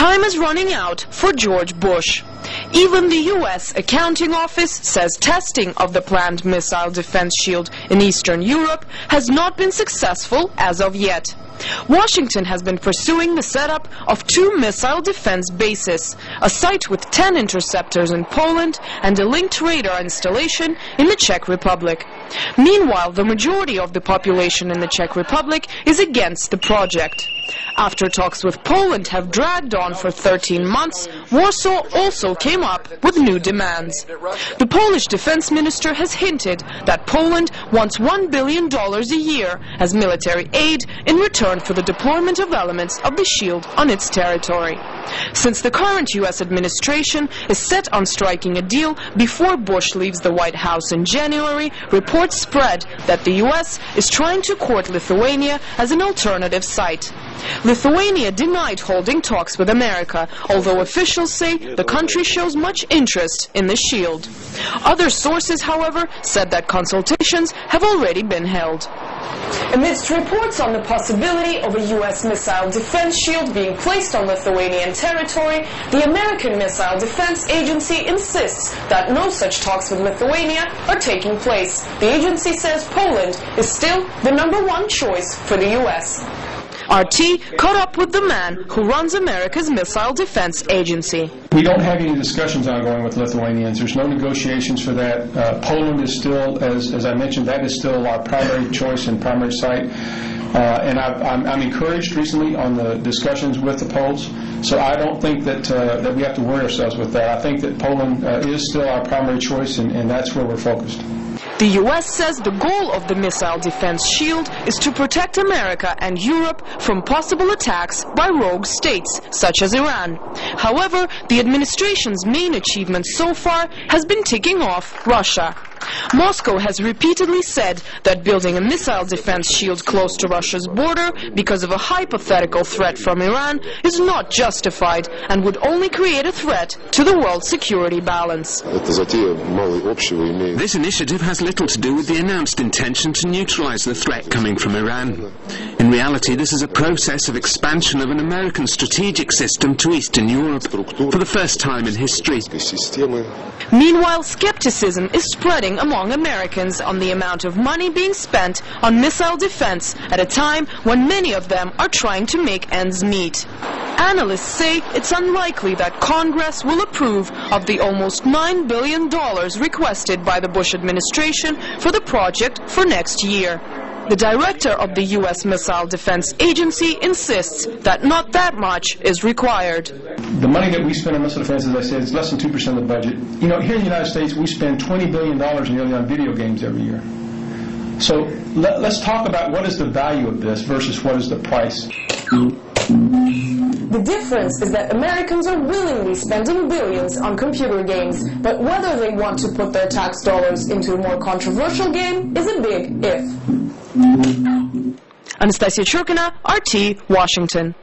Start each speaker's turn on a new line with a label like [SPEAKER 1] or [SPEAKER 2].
[SPEAKER 1] Time is running out for George Bush. Even the U.S. Accounting Office says testing of the planned missile defense shield in Eastern Europe has not been successful as of yet. Washington has been pursuing the setup of 2 missile defense bases, a site with 10 interceptors in Poland and a linked radar installation in the Czech Republic. Meanwhile, the majority of the population in the Czech Republic is against the project. After talks with Poland have dragged on for 13 months, Warsaw also came up with new demands. The Polish defense minister has hinted that Poland wants $1 billion a year as military aid in return for the deployment of elements of the shield on its territory. Since the current U.S. administration is set on striking a deal before Bush leaves the White House in January, reports spread that the U.S. is trying to court Lithuania as an alternative site. Lithuania denied holding talks with America, although officials say the country shows much interest in the shield. Other sources, however, said that consultations have already been held. Amidst reports on the possibility of a U.S. missile defense shield being placed on Lithuanian territory, the American Missile Defense Agency insists that no such talks with Lithuania are taking place. The agency says Poland is still the #1 choice for the U.S. RT caught up with the man who runs America's Missile Defense Agency.
[SPEAKER 2] We don't have any discussions ongoing with Lithuanians. There's no negotiations for that. Poland is still, as I mentioned, that is still our primary choice and primary site. And I'm encouraged recently on the discussions with the Poles. So I don't think that that we have to worry ourselves with that. I think that Poland is still our primary choice, and that's where we're focused.
[SPEAKER 1] The U.S. says the goal of the missile defense shield is to protect America and Europe from possible attacks by rogue states, such as Iran. However, the administration's main achievement so far has been ticking off Russia. Moscow has repeatedly said that building a missile defense shield close to Russia's border because of a hypothetical threat from Iran is not justified and would only create a threat to the world security balance.
[SPEAKER 3] This initiative has little to do with the announced intention to neutralize the threat coming from Iran. In reality, this is a process of expansion of an American strategic system to Eastern Europe for the first time in history.
[SPEAKER 1] Meanwhile, skepticism is spreading among Americans on the amount of money being spent on missile defense at a time when many of them are trying to make ends meet. Analysts say it's unlikely that Congress will approve of the almost $9 billion requested by the Bush administration for the project for next year. The director of the U.S. Missile Defense Agency insists that not that much is required.
[SPEAKER 2] The money that we spend on missile defense, as I said, is less than 2% of the budget. You know, here in the United States, we spend $20 billion nearly on video games every year. So let's talk about what is the value of this versus what is the price.
[SPEAKER 1] The difference is that Americans are willingly spending billions on computer games, but whether they want to put their tax dollars into a more controversial game is a big if. Anastasia Churkina, RT, Washington.